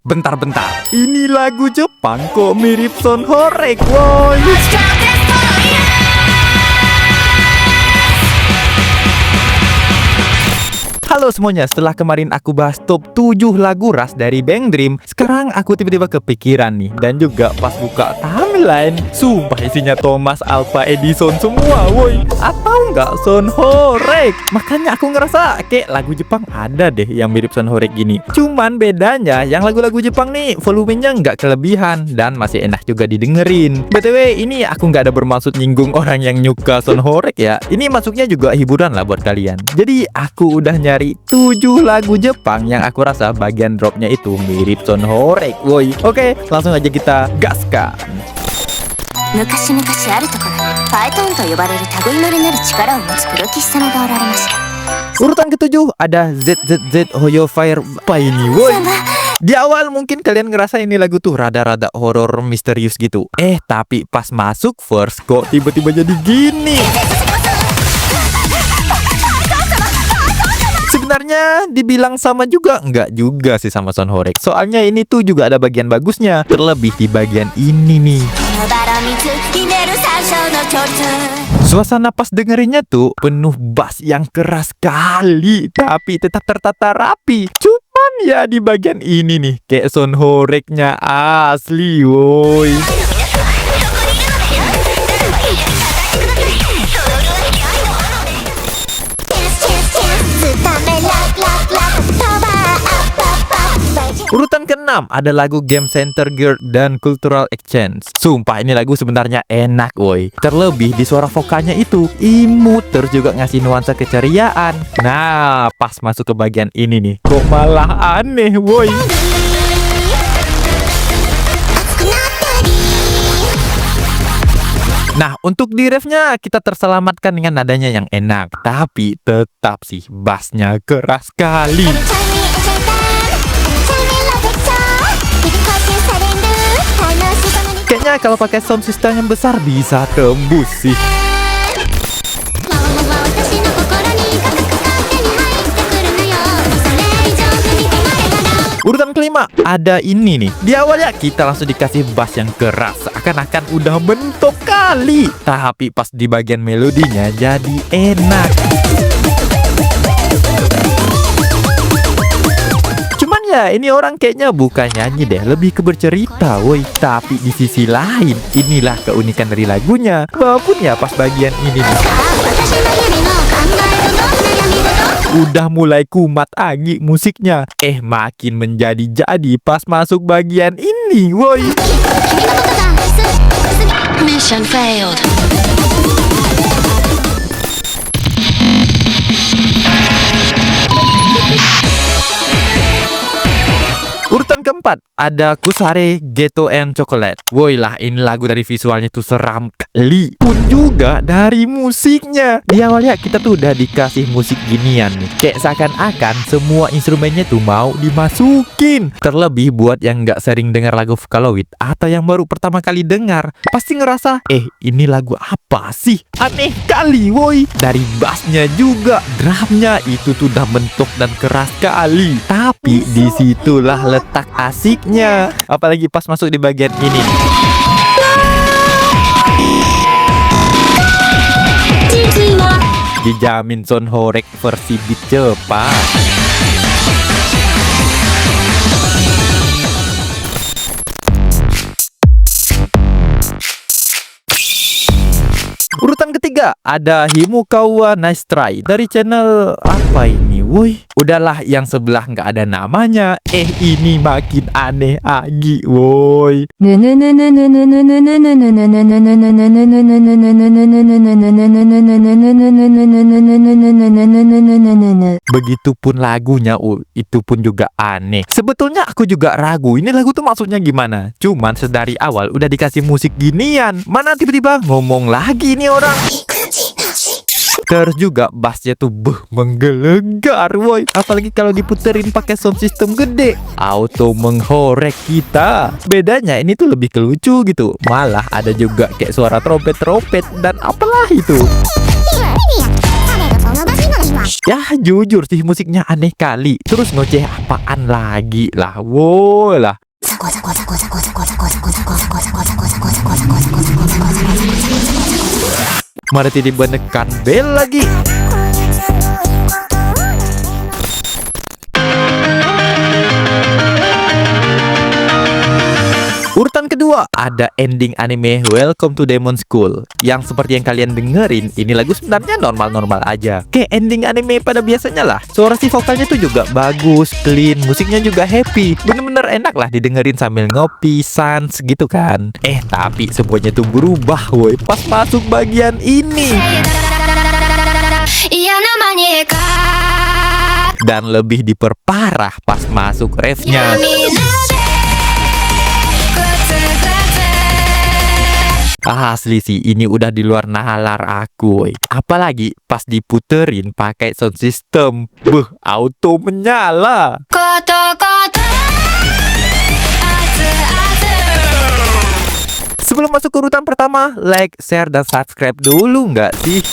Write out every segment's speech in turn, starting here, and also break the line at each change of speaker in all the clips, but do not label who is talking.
Bentar-bentar, ini lagu Jepang kok mirip Son Horek, woy. Halo semuanya, setelah kemarin aku bahas top 7 lagu Rush dari Bang Dream, sekarang aku tiba-tiba kepikiran nih. Dan juga pas buka timeline, sumpah isinya Thomas Alva Edison semua, woi. Atau enggak Son Horek. Makanya aku ngerasa kayak lagu Jepang ada deh yang mirip Son Horek gini. Cuman bedanya, yang lagu-lagu Jepang nih volumenya nggak kelebihan dan masih enak juga didengerin. BTW, ini aku nggak ada bermaksud nyinggung orang yang nyuka Son Horek ya. Ini masuknya juga hiburan lah buat kalian. Jadi aku udah nyari 7 lagu Jepang yang aku rasa bagian dropnya itu mirip Son Horek, woi. Oke, langsung aja kita gaskan. Urutan ketujuh ada ZZZ Hoyo Fire. Apa ini, woi? Di awal mungkin kalian ngerasa ini lagu tuh rada-rada horor misterius gitu. Tapi pas masuk verse kok tiba-tiba jadi gini. Sebenarnya dibilang sama juga enggak juga sih sama Son Horek. Soalnya ini tuh juga ada bagian bagusnya, terlebih di bagian ini nih. Suasana pas dengerinnya tuh penuh bass yang keras sekali, tapi tetap tertata rapi. Cuman ya di bagian ini nih kayak Son Horeknya asli, woi. Urutan ke-6 ada lagu Game Center Girl dan Cultural Exchange. Sumpah ini lagu sebenarnya enak, woi. Terlebih di suara vokalnya itu imut, terus juga ngasih nuansa keceriaan. Nah, pas masuk ke bagian ini nih, kok malah aneh, woi. Nah, untuk di refnya kita terselamatkan dengan nadanya yang enak. Tapi tetap sih bassnya keras sekali. Kayaknya kalau pakai sound system yang besar bisa tembus sih. Urutan kelima ada ini nih. Di awalnya kita langsung dikasih bass yang keras, seakan-akan udah mentok kali. Tapi pas di bagian melodinya jadi enak. Cuman ya ini orang kayaknya bukan nyanyi deh, lebih ke bercerita, woi. Tapi di sisi lain, inilah keunikan dari lagunya. Walaupun ya pas bagian ini nih, udah mulai kumat agi musiknya. Makin menjadi-jadi pas masuk bagian ini, woi.
Mission failed.
Urutan keempat ada Kusare Ghetto and Chocolate. Woi lah, ini lagu dari visualnya tuh seram kali, pun juga dari musiknya. Di awalnya kita tuh udah dikasih musik ginian nih, kayak seakan-akan semua instrumennya tuh mau dimasukin. Terlebih buat yang nggak sering dengar lagu Vocaloid atau yang baru pertama kali dengar, pasti ngerasa ini lagu apa sih? Aneh kali, woi. Dari bassnya juga, drumnya itu tuh udah mentok dan keras kali. Tapi disitulah letak asiknya, apalagi pas masuk di bagian ini. Dijamin Son Horek versi beat cepat. Urutan ketiga ada Himukawa Nice Try dari channel apa ini, woi? Udahlah, yang sebelah nggak ada namanya. Ini makin aneh lagi, woi. Begitupun lagunya, itu pun juga aneh. Sebetulnya aku juga ragu, ini lagu tuh maksudnya gimana. Cuman sedari awal udah dikasih musik ginian, mana tiba-tiba ngomong lagi nih orang. Terus juga bassnya tuh menggelegar, woi. Apalagi kalau diputerin pakai sound system gede, auto menghorek kita. Bedanya ini tuh lebih kelucu gitu. Malah ada juga kayak suara trompet dan apalah itu. Ya jujur sih musiknya aneh kali. Terus ngoceh apaan lagi lah, wow lah. Berarti dibenekan bel lagi. Urutan kedua ada ending anime Welcome to Demon School. Yang seperti yang kalian dengerin, ini lagu sebenarnya normal-normal aja, kayak ending anime pada biasanya lah. Suara si vokalnya tuh juga bagus, clean, musiknya juga happy. Bener-bener enak lah didengerin sambil ngopi, sans gitu kan. Tapi semuanya tuh berubah woi pas masuk bagian ini. Dan lebih diperparah pas masuk refnya. Asli sih ini udah di luar nalar aku woy. Apalagi pas diputerin pakai sound system, auto menyala. Sebelum masuk ke urutan pertama, like, share, dan subscribe dulu nggak sih?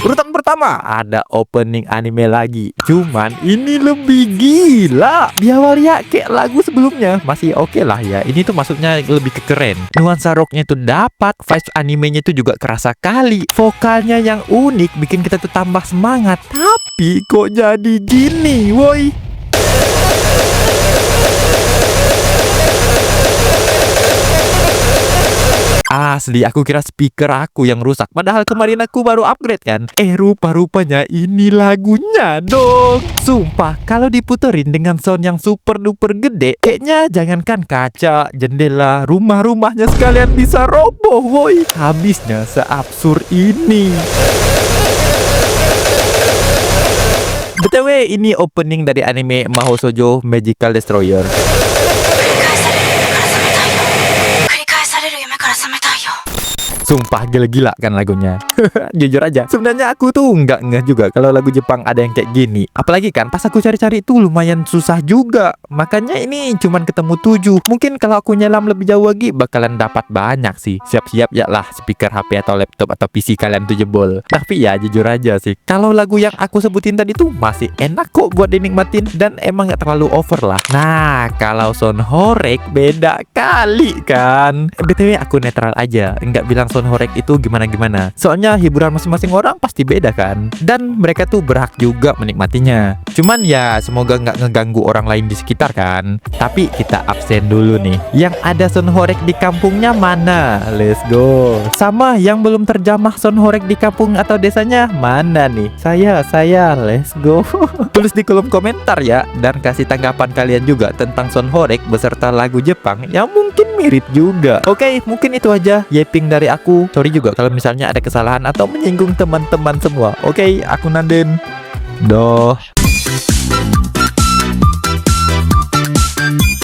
Urutan pertama ada opening anime lagi. Cuman ini lebih gila. Biawal ya kayak lagu sebelumnya masih oke lah ya. Ini tuh maksudnya lebih keren. Nuansa rocknya tuh dapat, vibes animenya tuh juga kerasa kali. Vokalnya yang unik bikin kita tuh tambah semangat. Tapi kok jadi gini, woi? Asli, aku kira speaker aku yang rusak. Padahal kemarin aku baru upgrade kan. Rupa-rupanya ini lagunya dong. Sumpah, kalau diputerin dengan sound yang super duper gede, kayaknya jangankan kaca, jendela, rumah-rumahnya sekalian bisa roboh, woi. Habisnya seabsurd ini. BTW, ini opening dari anime Mahou Shoujo Magical Destroyer. Sumpah gila-gila kan lagunya. Jujur aja, sebenarnya aku tuh nggak ngeh juga kalau lagu Jepang ada yang kayak gini. Apalagi kan pas aku cari-cari itu lumayan susah juga. Makanya ini cuman ketemu 7. Mungkin kalau aku nyelam lebih jauh lagi bakalan dapat banyak sih. Siap-siap ya lah speaker HP atau laptop atau PC kalian tuh jebol. Tapi ya jujur aja sih, kalau lagu yang aku sebutin tadi tuh masih enak kok buat dinikmatin dan emang nggak terlalu over lah. Nah, kalau sound horek beda kali kan. BTW aku netral aja, nggak bilang sound horek itu gimana-gimana. Soalnya hiburan masing-masing orang pasti beda kan. Dan mereka tuh berhak juga menikmatinya. Cuman ya semoga nggak ngeganggu orang lain di sekitar kan. Tapi kita absen dulu nih. Yang ada sound horek di kampungnya mana? Let's go. Sama yang belum terjamah sound horek di kampung atau desanya mana nih? Saya, let's go. Tulis di kolom komentar ya. Dan kasih tanggapan kalian juga tentang sound horek beserta lagu Jepang yang mungkin mirip juga. Oke, mungkin itu aja yaping dari aku. Sorry juga kalau misalnya ada kesalahan atau menyinggung teman-teman semua. Oke, aku Nanden. Doh.